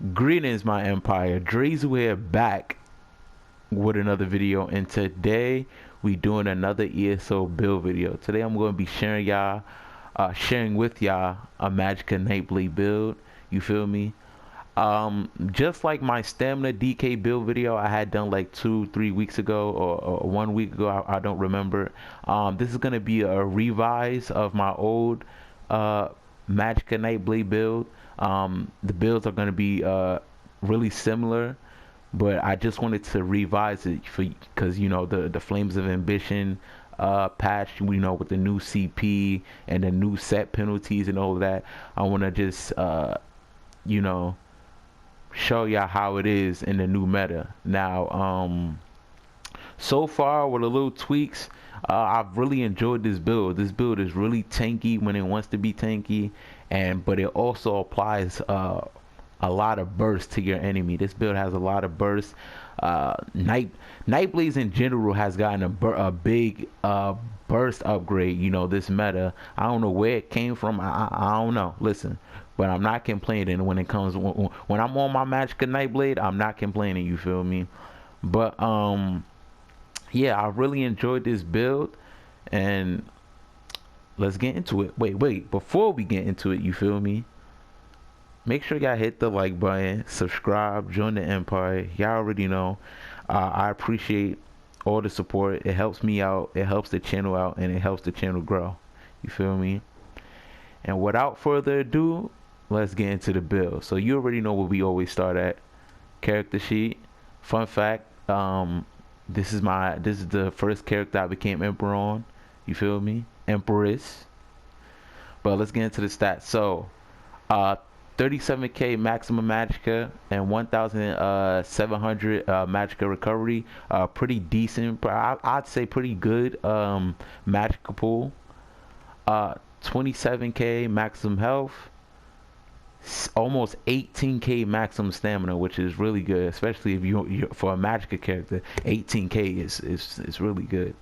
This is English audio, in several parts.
Greetings, my empire. Drezu here, back with another video, and today we doing another ESO build video. Today I'm going to be sharing with y'all a Magicka Nightblade build. You feel me? Just like my stamina DK build video I had done like 2-3 weeks ago, or 1 week ago, I don't remember. This is going to be a revise of my old Magicka Nightblade build. The builds are going to be really similar, but I just wanted to revise it because you know the Flames of Ambition patch, you know, with the new CP and the new set penalties and all of that. I want to just you know, show y'all how it is in the new meta. Now, so far with a little tweaks, I've really enjoyed this build. This build is really tanky when it wants to be tanky, but it also applies a lot of burst to your enemy. This build has a lot of burst. Nightblades in general has gotten a big burst upgrade. You know, this meta. I don't know where it came from. I don't know. Listen, but I'm not complaining when it comes when I'm on my Magicka Nightblade. I'm not complaining. You feel me? But yeah, I really enjoyed this build, and let's get into it. Wait, before we get into it, you feel me? Make sure y'all hit the like button, subscribe, join the empire. Y'all already know. I appreciate all the support. It helps me out, it helps the channel out, and it helps the channel grow. You feel me? And without further ado, let's get into the build. So you already know where we always start at. Character sheet. Fun fact, this is the first character I became Emperor on. You feel me? Empress. But let's get into the stats. So 37k maximum Magicka and 1,700 Magicka recovery. Pretty decent. I'd say pretty good Magicka pool. 27k maximum health. Almost 18k maximum stamina, which is really good, especially if you're for a Magicka character. 18k is really good.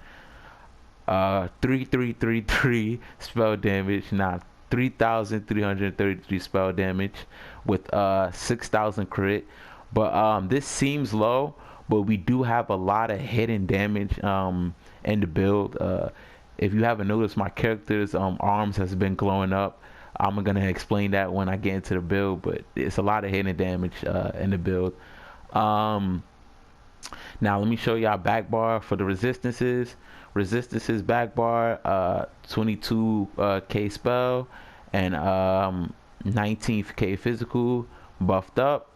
3333 spell damage. Nah, 3,333 spell damage with 6,000 crit. But this seems low, but we do have a lot of hidden damage in the build. If you haven't noticed, my character's arms has been glowing up. I'm gonna explain that when I get into the build, but it's a lot of hidden damage in the build. Now let me show y'all back bar for the resistances. Resistances back bar, 22k spell and 19k physical buffed up.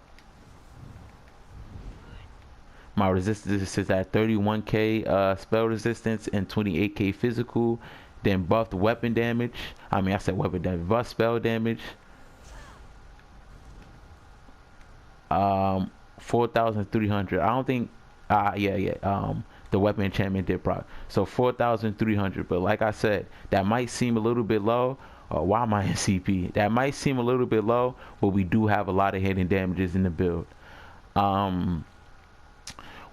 My resistance is at 31k spell resistance and 28k physical. Then buffed weapon damage. I said weapon damage. Buffed spell damage. 4,300. I don't think. The weapon enchantment did proc. So 4,300. But like I said, that might seem a little bit low. Why am I in CP? That might seem a little bit low, but we do have a lot of hidden damages in the build.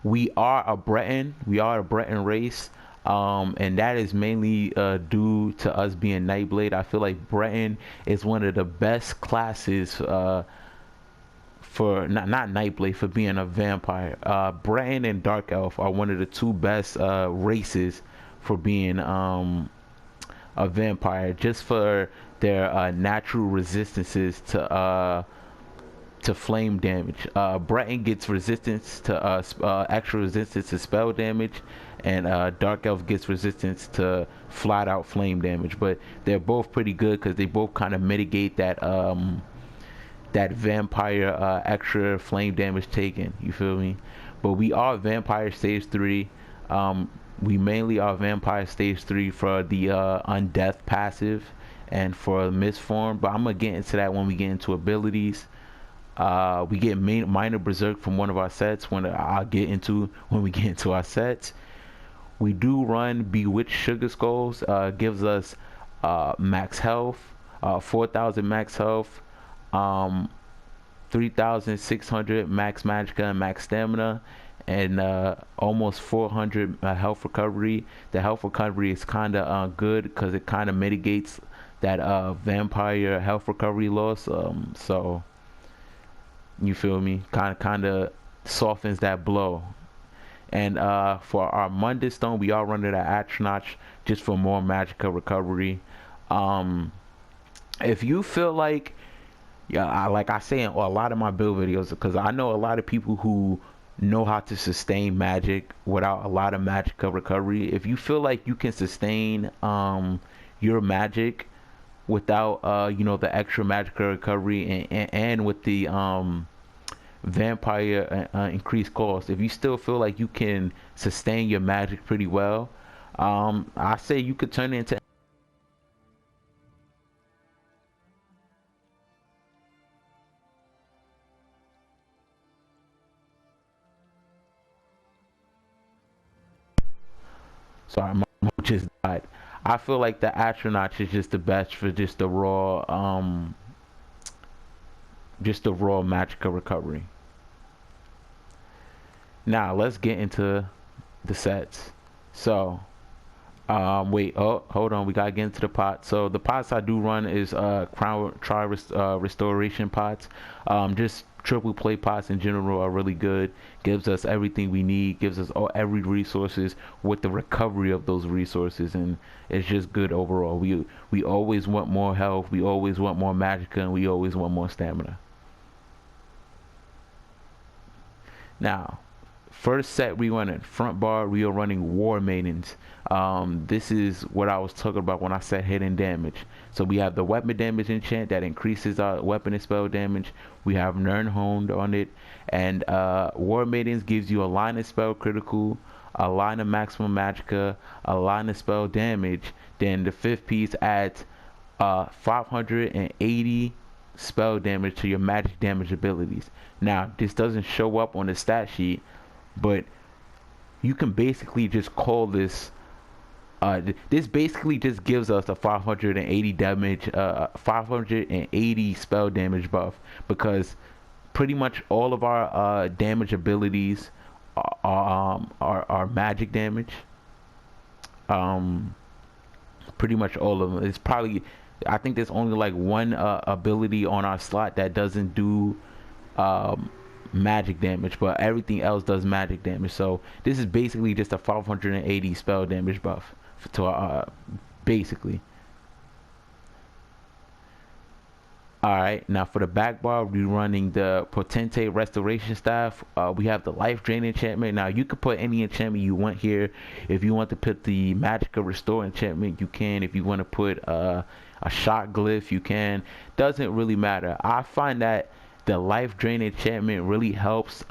We are a Breton. We are a Breton race. And that is mainly due to us being Nightblade. I feel like Breton is one of the best classes for not Nightblade, for being a vampire. Breton and Dark Elf are one of the two best races for being a vampire, just for their natural resistances to flame damage. Breton gets resistance to extra resistance to spell damage, and Dark Elf gets resistance to flat out flame damage. But they're both pretty good because they both kind of mitigate that that vampire extra flame damage taken. You feel me? But we are vampire stage 3. We mainly are vampire stage 3 for the undeath passive and for misform. But I'm gonna get into that when we get into abilities. We get minor berserk from one of our sets when we get into our sets. We do run Bewitched Sugar Skulls. Gives us max health, 4,000 max health, 3,600 max Magicka and max stamina, and almost 400 health recovery. The health recovery is kind of good because it kind of mitigates that vampire health recovery loss. So You feel me? Kind of softens that blow. And for our Monday Stone, we are running that Astronaut just for more Magicka recovery. Um, if you feel like, yeah, like I say in a lot of my build videos, because I know a lot of people who know how to sustain magic without a lot of Magicka recovery. If you feel like you can sustain your magic without the extra Magicka recovery, and with the vampire increased cost, if you still feel like you can sustain your magic pretty well, I say you could turn it into. Sorry, my just died. I feel like the Astronaut is just the best for just the raw Magicka recovery. Now let's get into the sets. So wait, oh, hold on, we gotta get into the pot. So the pots I do run is crown try restoration pots. Just triple play pots in general are really good. Gives us everything we need, gives us every resources with the recovery of those resources, and it's just good overall. We always want more health, we always want more Magicka, and we always want more stamina. Now, first set we running front bar, we are running War Maidens. This is what I was talking about when I said hidden damage. So we have the weapon damage enchant that increases our weapon and spell damage. We have Nern Honed on it, and War Maidens gives you a line of spell critical, a line of maximum Magicka, a line of spell damage. Then the fifth piece adds 580 spell damage to your magic damage abilities. Now this doesn't show up on the stat sheet, but you can basically just call this this basically just gives us a 580 damage 580 spell damage buff, because pretty much all of our damage abilities are magic damage. Pretty much all of them. It's probably, I think there's only like one ability on our slot that doesn't do magic damage, but everything else does magic damage. So this is basically just a 580 spell damage buff to basically. Alright, now for the back bar, we're running the Potente Restoration Staff. We have the Life Drain enchantment. Now you can put any enchantment you want here. If you want to put the Magicka Restore enchantment, you can. If you want to put a Shot Glyph, you can. Doesn't really matter. I find that the Life Drain enchantment really helps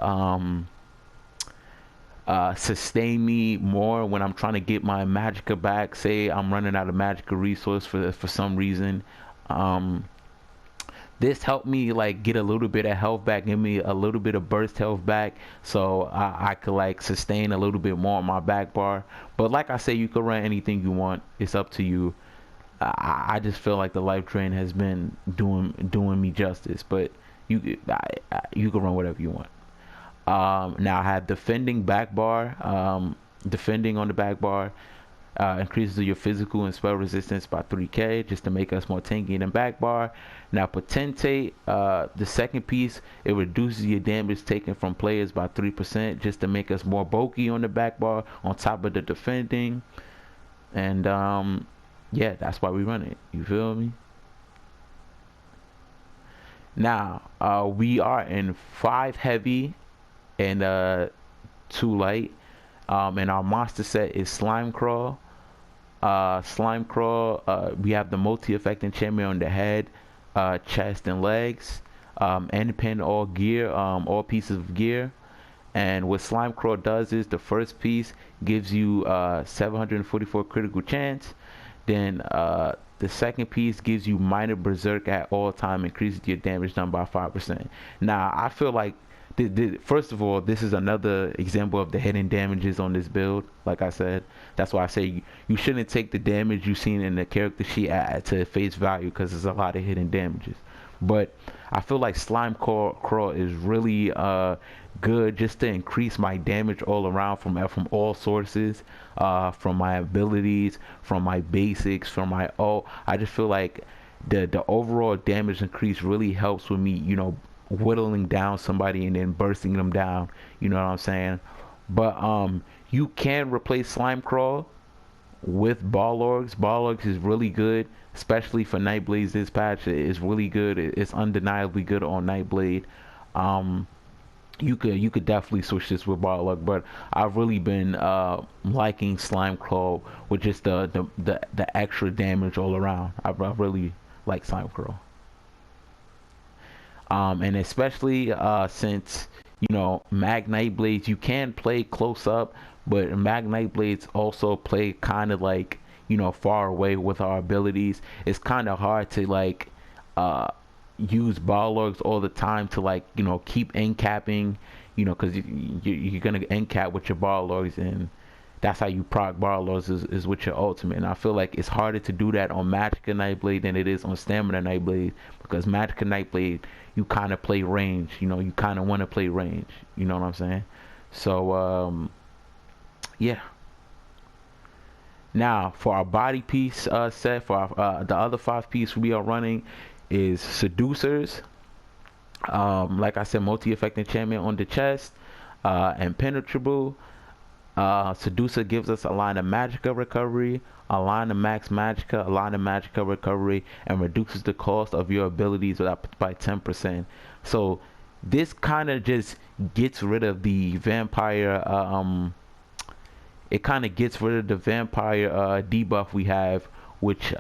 sustain me more when I'm trying to get my Magicka back. Say I'm running out of Magicka resource for some reason. This helped me like get a little bit of health back, give me a little bit of burst health back, so I could like sustain a little bit more on my back bar. But like I say, you could run anything you want. It's up to you. I just feel like the life drain has been doing me justice, but you can run whatever you want. Now I have defending back bar. Defending on the back bar increases your physical and spell resistance by 3k, just to make us more tanky than back bar. Now Potentate, the second piece, it reduces your damage taken from players by 3%, just to make us more bulky on the back bar on top of the defending. And yeah, that's why we run it, you feel me? Now we are in 5 heavy and 2 light, and our monster set is Slime Crawl. We have the multi-effect enchantment on the head, chest, and legs, and pin all gear, all pieces of gear. And what Slime Crawl does is the first piece gives you 744 critical chance. Then the second piece gives you minor berserk at all time, increases your damage done by 5%. Now I feel like first of all, this is another example of the hidden damages on this build. Like I said, that's why I say you shouldn't take the damage you've seen in the character sheet to face value, because there's a lot of hidden damages. But I feel like Slime Crawl is really good just to increase my damage all around from all sources, from my abilities, from my basics, from I just feel like the overall damage increase really helps with me, whittling down somebody and then bursting them down. You know what I'm saying? But you can replace Slime Crawl with Ball Orgs. Ball Orgs is really good, especially for Nightblade. This patch is really good. It's undeniably good on Nightblade. You could definitely switch this with Ball Org, but I've really been liking Slime Claw with just the extra damage all around. I really like Slime Claw. And especially since, you know, Mag Nightblades, you can play close up, but Mag Nightblades also play kind of like, you know, far away with our abilities. It's kind of hard to like use Ball Orgs all the time to, like, you know, keep end capping, you know, because you're gonna end cap with your Ball Orgs, and that's how you proc Ball Orgs is with your ultimate. And I feel like it's harder to do that on Magicka Nightblade than it is on Stamina Nightblade, because Magicka Nightblade, you kind of play range, you know, you kind of want to play range, you know what I'm saying? So yeah. Now for our body piece set, for our, the other 5 piece we are running is Seducers. Like I said, multi-effect enchantment on the chest, impenetrable. Seducer gives us a line of Magicka recovery, a line of max Magicka, a line of Magicka recovery, and reduces the cost of your abilities by 10%. So this kind of just gets rid of the vampire. It kind of gets rid of the vampire debuff we have, which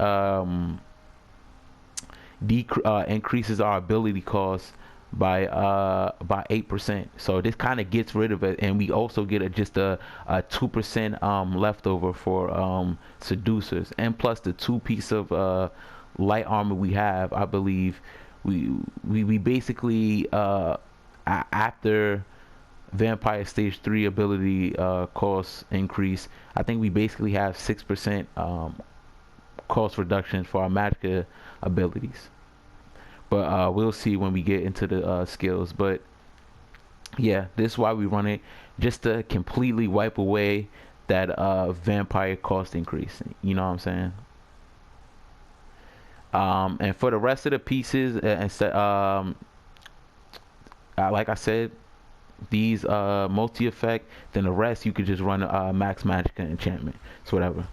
increases our ability cost by 8%. So this kind of gets rid of it, and we also get just a 2% leftover for Seducers, and plus the 2 piece of light armor we have. I believe we basically after Vampire Stage 3 ability cost increase, I think we basically have 6% cost reduction for our Magicka abilities. But we'll see when we get into the skills. But yeah, this is why we run it, just to completely wipe away that vampire cost increase. You know what I'm saying? And for the rest of the pieces, like I said, these multi-effect, then the rest you could just run max Magicka enchantment. It's whatever.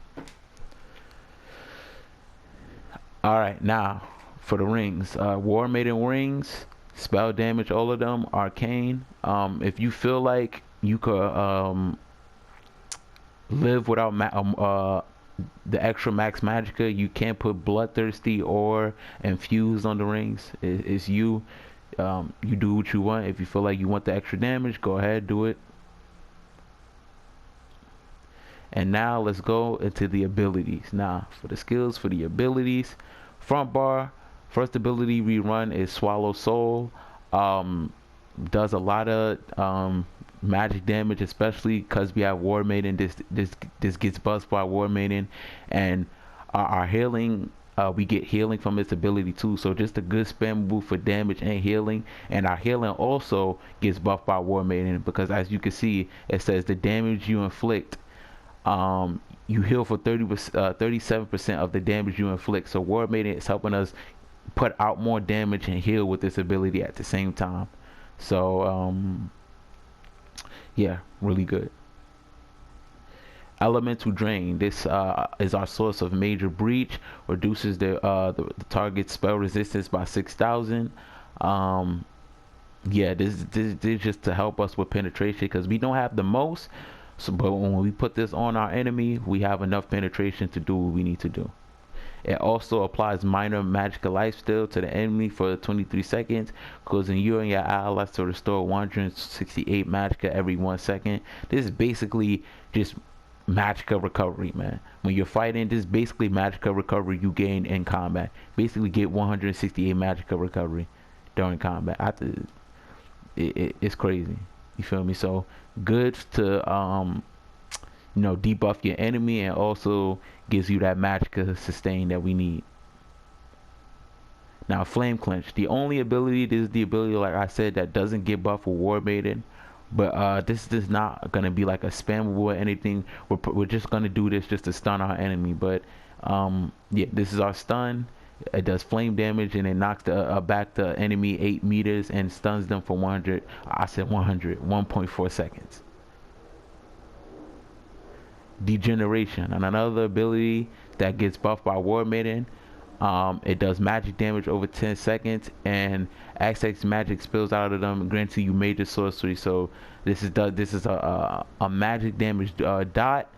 Alright, now for the rings. War Maiden rings, spell damage, all of them, arcane. If you feel like you could live without the extra max Magicka, you can put Bloodthirsty or Infused on the rings. It's you. You do what you want. If you feel like you want the extra damage, go ahead, do it. And now let's go into the abilities. Now for the skills, for the abilities, front bar, first ability we run is Swallow Soul. Does a lot of magic damage, especially because we have War Maiden. This gets buzzed by War Maiden, and our healing, we get healing from its ability too. So just a good spam move for damage and healing. And our healing also gets buffed by War Maiden, because as you can see, it says the damage you inflict, you heal for 37% of the damage you inflict. So War Maiden is helping us put out more damage and heal with this ability at the same time. So yeah, really good. Elemental Drain. This is our source of major breach. Reduces the target's spell resistance by 6,000. Yeah, this is just to help us with penetration, because we don't have the most. So, but when we put this on our enemy, we have enough penetration to do what we need to do. It also applies minor Magicka lifesteal to the enemy for 23 seconds, causing you and your allies to restore 168 Magicka every 1 second. This is basically just Magicka recovery, man. When you're fighting, this is basically Magicka recovery you gain in combat. Basically get 168 Magicka recovery during combat. It's crazy. You feel me? So good to you know, debuff your enemy, and also gives you that Magicka sustain that we need. Now Flame Clench, the only ability, this is the ability, like I said, that doesn't get buffed with War Maiden. But this is not gonna be like a spammable or anything. We're just gonna do this just to stun our enemy. But yeah, this is our stun. It does flame damage, and it knocks back the enemy 8 meters and stuns them for 100. I said 1.4 seconds. Degeneration, and another ability that gets buffed by War Maiden. It does magic damage over 10 seconds, and XX magic spills out of them, granting you major sorcery. So this is a magic damage dot,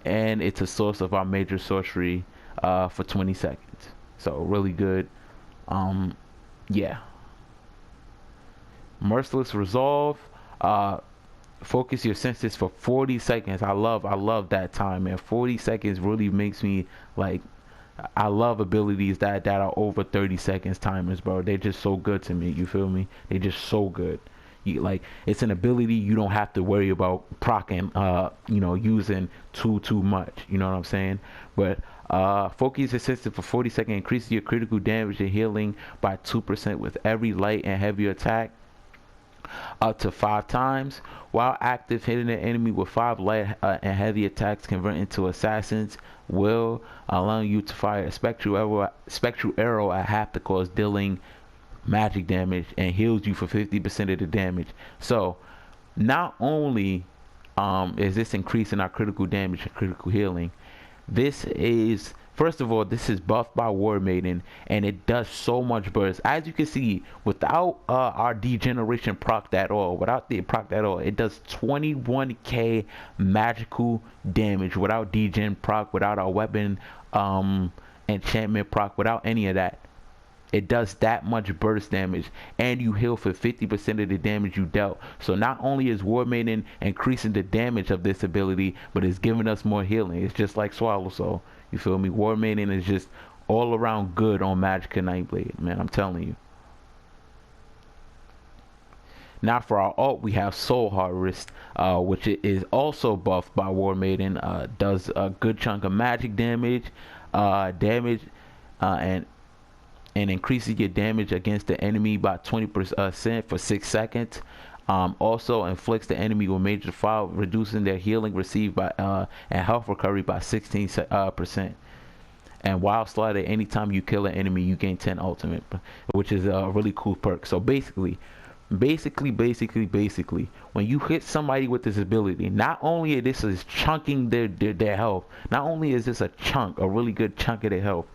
and it's a source of our major sorcery for 20 seconds. So really good. Yeah. Merciless Resolve. Focus your senses for 40 seconds. I love that time, man. 40 seconds really makes me like, I love abilities that are over 30 seconds timers, bro. They're just so good to me. You feel me? They're just so good. You, like, it's an ability you don't have to worry about procking, using too much. You know what I'm saying? But focus your senses for 40 seconds. Increases your critical damage and healing by 2% with every light and heavy attack, up to 5 times. While active, hitting an enemy with 5 light and heavy attacks convert into assassins will, allowing you to fire a spectral arrow at half the cost, dealing magic damage, and heals you for 50% of the damage. So not only is this increasing our critical damage and critical healing, this is, first of all, this is buffed by War Maiden, and it does so much burst. As you can see, without our degeneration proc at all, it does 21k magical damage without degen proc, without our weapon enchantment proc, without any of that. It does that much burst damage, and you heal for 50% of the damage you dealt. So not only is War Maiden increasing the damage of this ability, but it's giving us more healing. It's just like Swallow Soul. You feel me? War Maiden is just all around good on Magicka Nightblade, man. I'm telling you. Now for our ult, we have Soul Harvest, which is also buffed by War Maiden. Does a good chunk of magic damage, and increases your damage against the enemy by 20% for 6 seconds. Also inflicts the enemy with major fire, reducing their healing received by and health recovery by 16%. And while slotted, anytime you kill an enemy, you gain 10 ultimate, which is a really cool perk. So basically, when you hit somebody with this ability, not only is this chunking their health, not only is this a really good chunk of their health,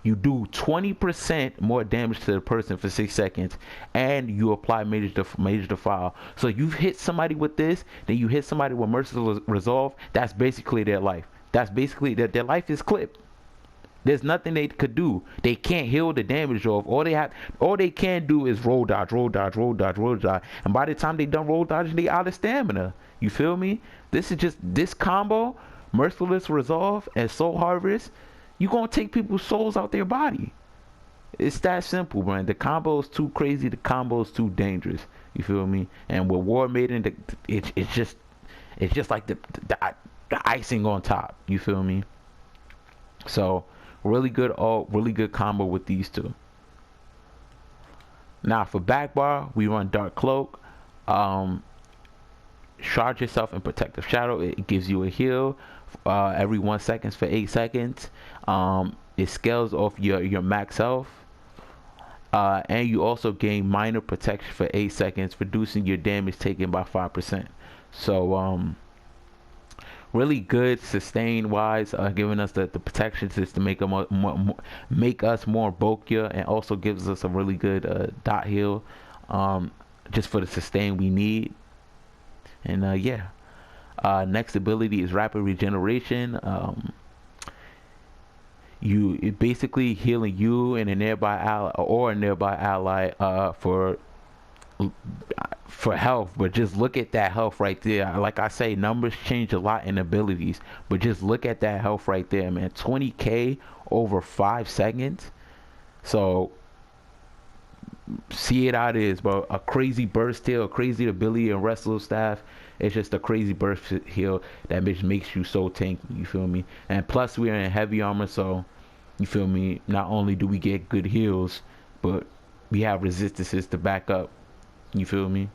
you do 20% more damage to the person for 6 seconds, and you apply major defile. So you've hit somebody with this, then you hit somebody with Merciless Resolve. That's basically their life. That's basically their life is clipped. There's nothing they could do. They can't heal the damage off. All they can do is roll dodge. And by the time they done roll dodging, they out of stamina. You feel me? This combo, Merciless Resolve and Soul Harvest, you gonna take people's souls out their body. It's that simple, man. The combo is too crazy. The combo is too dangerous. You feel me? And with War Maiden, it's just like the icing on top. You feel me? So really good combo with these two. Now for back bar, we run Dark Cloak. Charge yourself in Protective Shadow. It gives you a heal every 1 second for 8 seconds. It scales off your max health, and you also gain minor protection for 8 seconds, reducing your damage taken by 5%. So really good sustain wise, giving us the protection system to make us more bulkier, and also gives us a really good dot heal, just for the sustain we need. And yeah. Next ability is Rapid Regeneration. It basically healing you and a nearby ally for health. But just look at that health right there. Like I say, numbers change a lot in abilities, but just look at that health right there, man. 20k over 5 seconds. So see it how it is, bro. A crazy burst heal, a crazy ability in Wrestle Staff. It's just a crazy burst heal that makes you so tanky. You feel me? And plus we are in heavy armor, so you feel me? Not only do we get good heals, but we have resistances to back up. You feel me?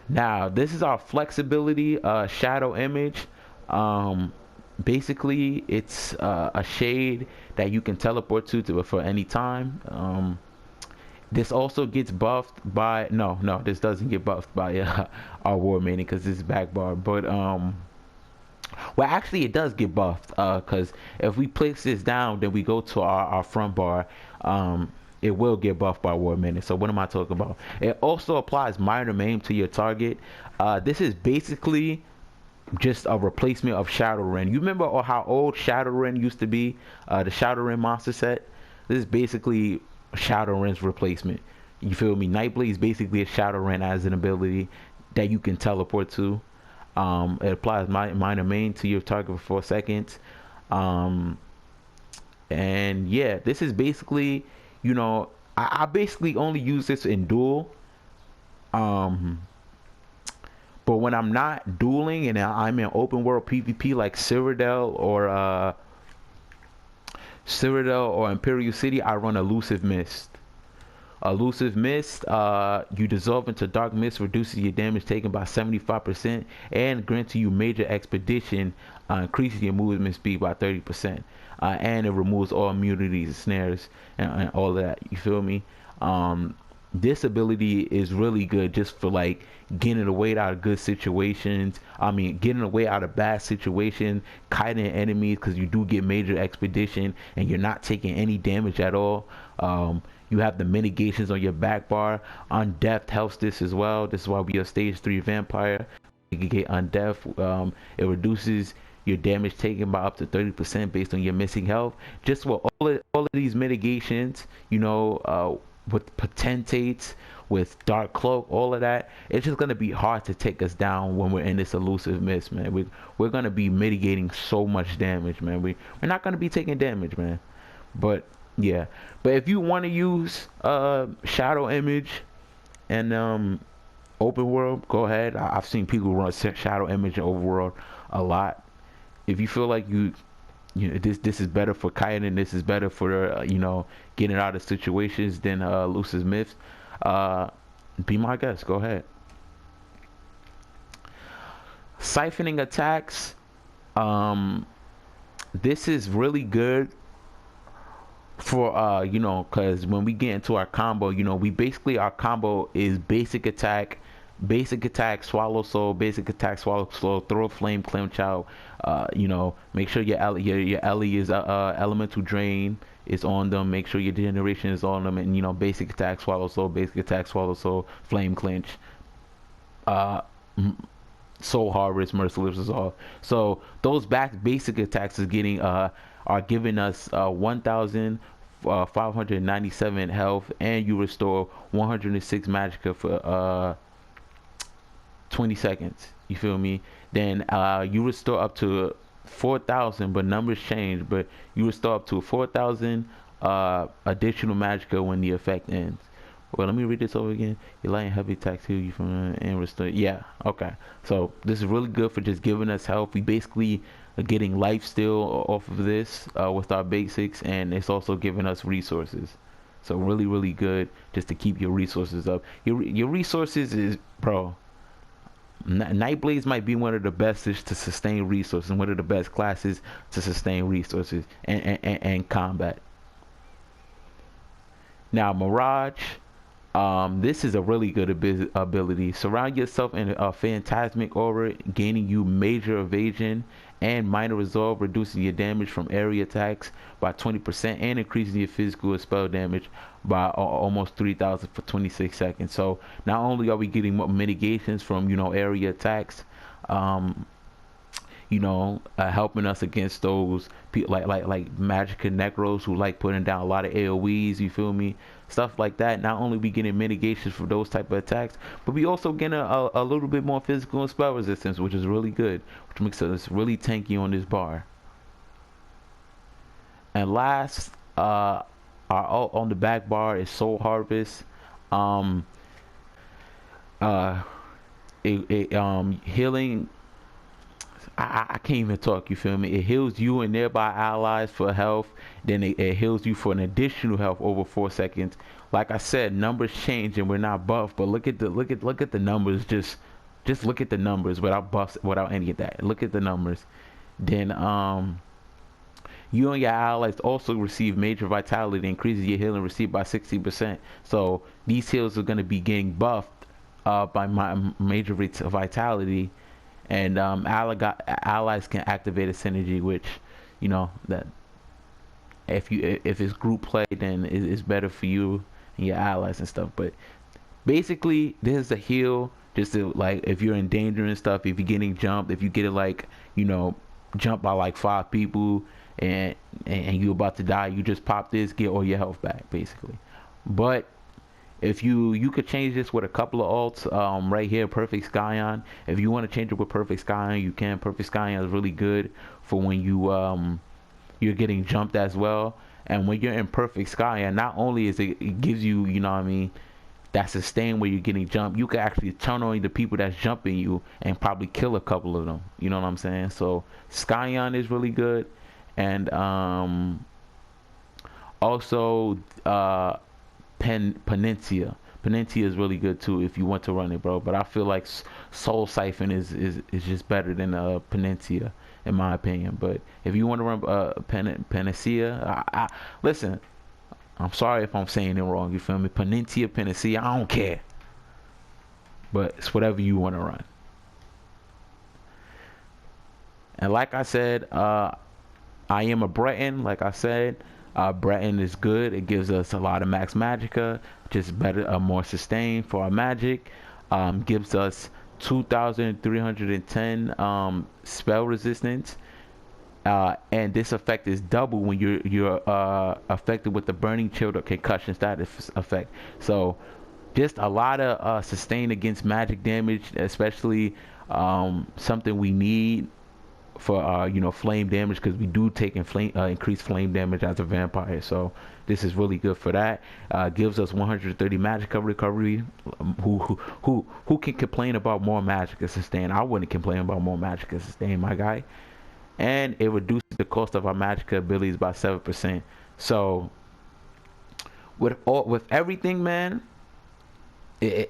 Now this is our flexibility shadow image. basically it's a shade that you can teleport to for any time. This also gets buffed by no, this doesn't get buffed by our war maiden because this is back bar. But well, actually it does get buffed because if we place this down, then we go to our front bar. It will get buffed by war maiden. So what am I talking about? It also applies minor maim to your target. This is basically just a replacement of Shadowrun. You remember how old Shadowrun used to be? The Shadowrun monster set. This is basically Shadowrun's replacement. You feel me? Nightblade is basically a Shadowrun as an ability that you can teleport to. It applies minor main to your target for 4 seconds. And yeah, this is basically, you know, I basically only use this in duel. But when I'm not dueling and I'm in open world PvP like Cyrodiil or Imperial City, I run Elusive Mist. Elusive Mist, you dissolve into dark mist, reduces your damage taken by 75%, and grants you major expedition, increases your movement speed by 30%, and it removes all immunities and snares and all of that. You feel me? This ability is really good just for like getting away out of good situations. I mean, getting away out of bad situations, kiting enemies, because you do get major expedition and you're not taking any damage at all. You have the mitigations on your back bar. Undeath helps this as well. This is why we are stage 3 vampire. You can get undeath. It reduces your damage taken by up to 30% based on your missing health. Just with all of these mitigations, you know, with potentates, with dark cloak, all of that, it's just gonna be hard to take us down when we're in this elusive mist, man. We're gonna be mitigating so much damage, man. We're not gonna be taking damage, man. But yeah, but if you want to use shadow image and open world, go ahead. I've seen people run shadow image and overworld a lot. If you feel like you know this is better for kiting and this is better for you know, getting out of situations than elusive myths, be my guest. Go ahead. Siphoning attacks, this is really good for you know, because when we get into our combo, you know, we basically, our combo is basic attack, swallow soul, basic attack, swallow soul, throw a flame, clench out. You know, make sure your Ellie is elemental drain is on them. Make sure your generation is on them, and you know, basic attack, swallow soul, basic attack, swallow soul, flame clench, soul harvest, merciless resolve. So those basic attacks is getting are giving us 1,597 health, and you restore 106 Magicka for 20 seconds. You feel me? Then you restore up to 4,000, but numbers change, but you restore up to 4,000 additional Magicka when the effect ends. Well, let me read this over again. Your light and heavy attacks heal you from and restore. Yeah, okay. So this is really good for just giving us health. We basically are getting life steal off of this with our basics, and it's also giving us resources. So really good just to keep your resources up. Your resources is, bro, Nightblades might be one of the best to sustain resources, and one of the best classes to sustain resources and combat. Now Mirage, this is a really good ability. Surround yourself in a phantasmic aura, gaining you major evasion and minor resolve, reducing your damage from area attacks by 20% and increasing your physical and spell damage by almost 3,000 for 26 seconds. So not only are we getting mitigations from, you know, area attacks, you know, helping us against those people like Magicka Necros who like putting down a lot of AoEs, you feel me, stuff like that. Not only we getting mitigations for those type of attacks, but we also getting a little bit more physical and spell resistance, which is really good, which makes us really tanky on this bar. And last, our on the back bar is Soul Harvest. Healing, I can't even talk, you feel me? It heals you and nearby allies for health. Then it heals you for an additional health over 4 seconds. Like I said, numbers change and we're not buffed, but look at the numbers. Just look at the numbers without buffs, without any of that. Look at the numbers. Then you and your allies also receive major vitality, increases your healing received by 60%. So these heals are going to be getting buffed by my major vitality, and allies can activate a synergy, which, you know, that if it's group play, then it's better for you and your allies and stuff. But basically, this is a heal just to, like, if you're in danger and stuff, if you're getting jumped, if you get it, like, you know, jumped by like 5 people, and you about to die, you just pop this, get all your health back basically. But if you could change this with a couple of alts, right here, Perfect Skyon. If you want to change it with Perfect Skyon, you can. Perfect Skyon is really good for when you're getting jumped as well. And when you're in Perfect Skyon, not only is it gives you, you know what I mean, that sustain where you're getting jumped, you can actually turn on the people that's jumping you and probably kill a couple of them. You know what I'm saying? So Skyon is really good. And also Panentia is really good too if you want to run it, bro. But I feel like Soul Siphon is just better than Panentia in my opinion. But if you want to run Panacea, listen, I'm sorry if I'm saying it wrong, you feel me? Panentia, Panacea, I don't care. But it's whatever you want to run. And like I said, I am a Breton, like I said. Breton is good. It gives us a lot of max Magicka, just better, more sustain for our magic. Gives us 2,310 spell resistance. And this effect is double when you're affected with the burning chill or concussion status effect. So just a lot of sustain against magic damage, especially something we need for you know, flame damage, because we do take increased flame damage as a vampire. So this is really good for that. Gives us 130 Magicka recovery. Who can complain about more Magicka sustain? I wouldn't complain about more Magicka sustain, my guy. And it reduces the cost of our Magicka abilities by 7%. So with everything, man, we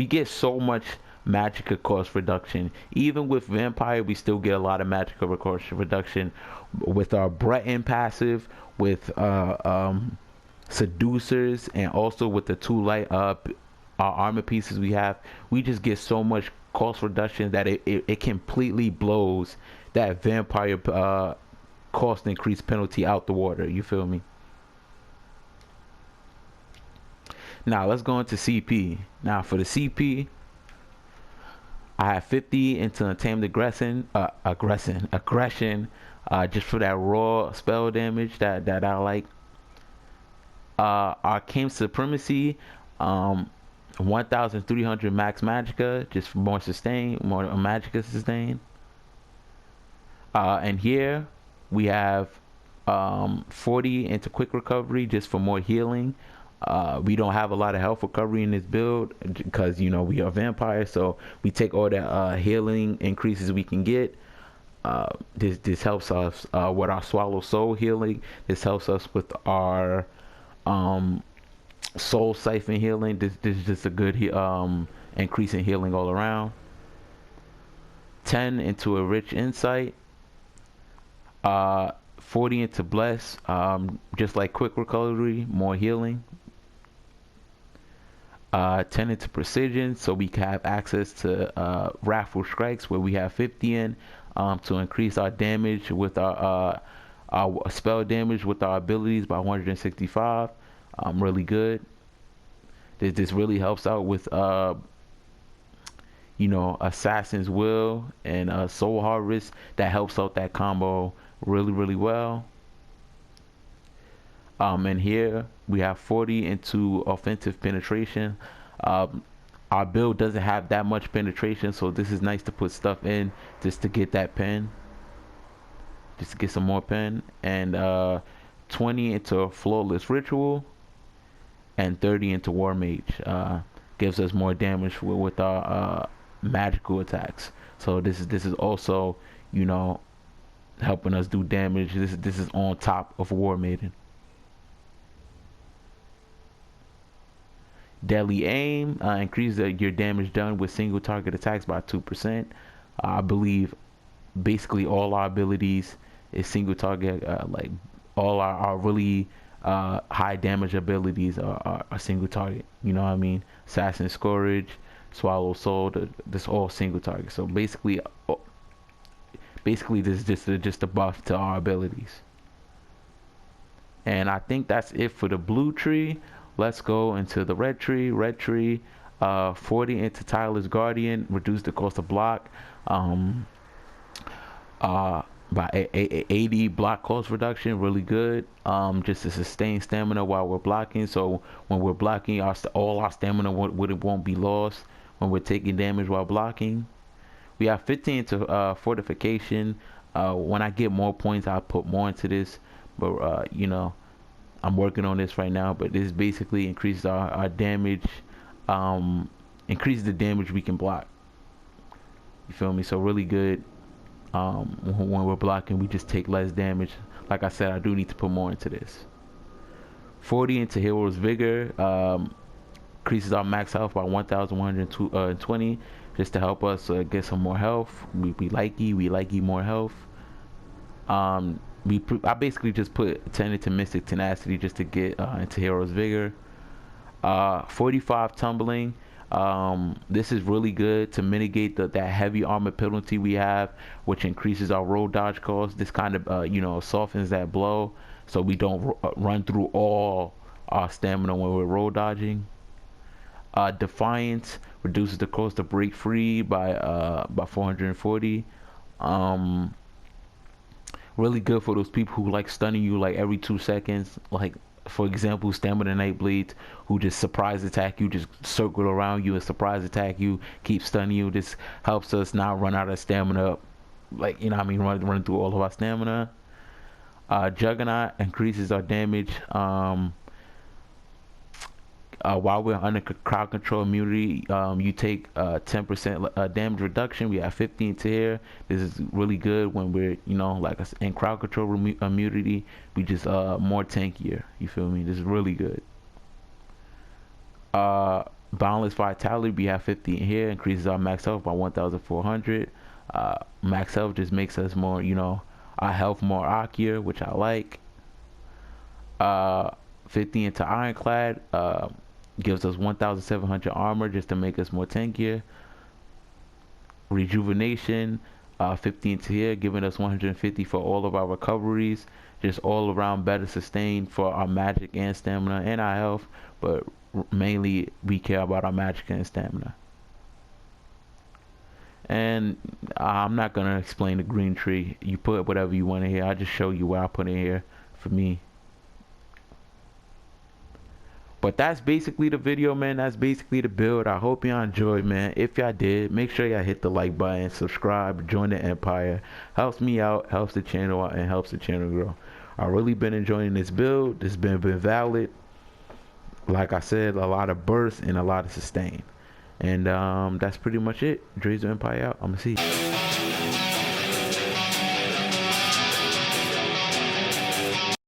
get so much Magicka cost reduction. Even with vampire, we still get a lot of Magicka cost reduction with our Breton passive, with seducers, and also with the 2 light our armor pieces we have. We just get so much cost reduction that it completely blows that vampire cost increase penalty out the water. You feel me? Now let's go into CP. Now for the CP, I have 50 into Untamed aggression, just for that raw spell damage that I like. Arcane Supremacy, 1,300 max Magicka, just for more sustain, more Magicka sustain. And here we have 40 into quick recovery, just for more healing. We don't have a lot of health recovery in this build because, you know, we are vampires, so we take all the healing increases we can get. This helps us with our Swallow Soul healing. This helps us with our Soul Siphon healing. This is just a good increase in healing all around. 10 into a Rich Insight. 40 into Bless, just like quick recovery, more healing. 10 into Precision, so we can have access to Wrathful Strikes, where we have 50 in, to increase our damage with our spell damage with our abilities by 165. Really good. This really helps out with you know, Assassin's Will and Soul Harvest. That helps out that combo really well. And here we have 40 into offensive penetration. Our build doesn't have that much penetration, so this is nice to put stuff in just to get that pen, just to get some more pen. And 20 into a Flawless Ritual, and 30 into War Mage. Gives us more damage with our magical attacks. So this is also, you know, helping us do damage. This is on top of War Maiden. Deadly Aim, increases your damage done with single target attacks by 2%. I believe basically all our abilities is single target. Like all our really high damage abilities are single target. You know what I mean? Assassin Scourge, Swallow Soul, this all single target. So basically this is just a buff to our abilities. And I think that's it for the blue tree. Let's go into the red tree. 40 into Tireless Guardian, reduce the cost of block. By 80 block cost reduction, really good. Just to sustain stamina while we're blocking. So when we're blocking, all our stamina won't be lost when we're taking damage while blocking. We have 15 to fortification. When I get more points, I'll put more into this. But you know, I'm working on this right now. But this basically increases our damage. Increases the damage we can block. You feel me? So really good. When we're blocking, we just take less damage. Like I said, I do need to put more into this. 40 into Hero's Vigor. Increases our max health by 1,120, just to help us get some more health. We like you more health. I basically just put 10 into Mystic Tenacity just to get into Hero's Vigor. 45 Tumbling. This is really good to mitigate that heavy armor penalty we have, which increases our roll dodge cost. This kind of you know, softens that blow, so we don't run through all our stamina when we're roll dodging. Defiance reduces the cost to break free by 440. Really good for those people who like stunning you like every 2 seconds, like for example Stamina Nightblade, who just surprise attack you, just circle around you and surprise attack you, keep stunning you. This helps us not run out of stamina, like, you know what I mean, run through all of our stamina. Juggernaut increases our damage while we're under crowd control immunity. You take 10% damage reduction. We have 15 to here. This is really good when we're, you know, like in crowd control immunity. We just more tankier. You feel me? This is really good. Boundless Vitality. We have 50 in here. Increases our max health by 1,400. Max health just makes us more, you know, our health more arcier, which I like. 50 into Ironclad. Gives us 1,700 armor just to make us more tankier. Rejuvenation, 15 to here, giving us 150 for all of our recoveries. Just all around better sustain for our magic and stamina and our health, but mainly we care about our magic and stamina. And I'm not gonna explain the green tree. You put whatever you want in here. I just show you what I put in here for me. But that's basically the video, man. That's basically the build. I hope y'all enjoyed, man. If y'all did, make sure y'all hit the like button, subscribe, join the empire. Helps me out, helps the channel out, and helps the channel grow. I've really been enjoying this build. This been valid. Like I said, a lot of burst and a lot of sustain. And that's pretty much it. Dre's Empire out. I'm gonna see you.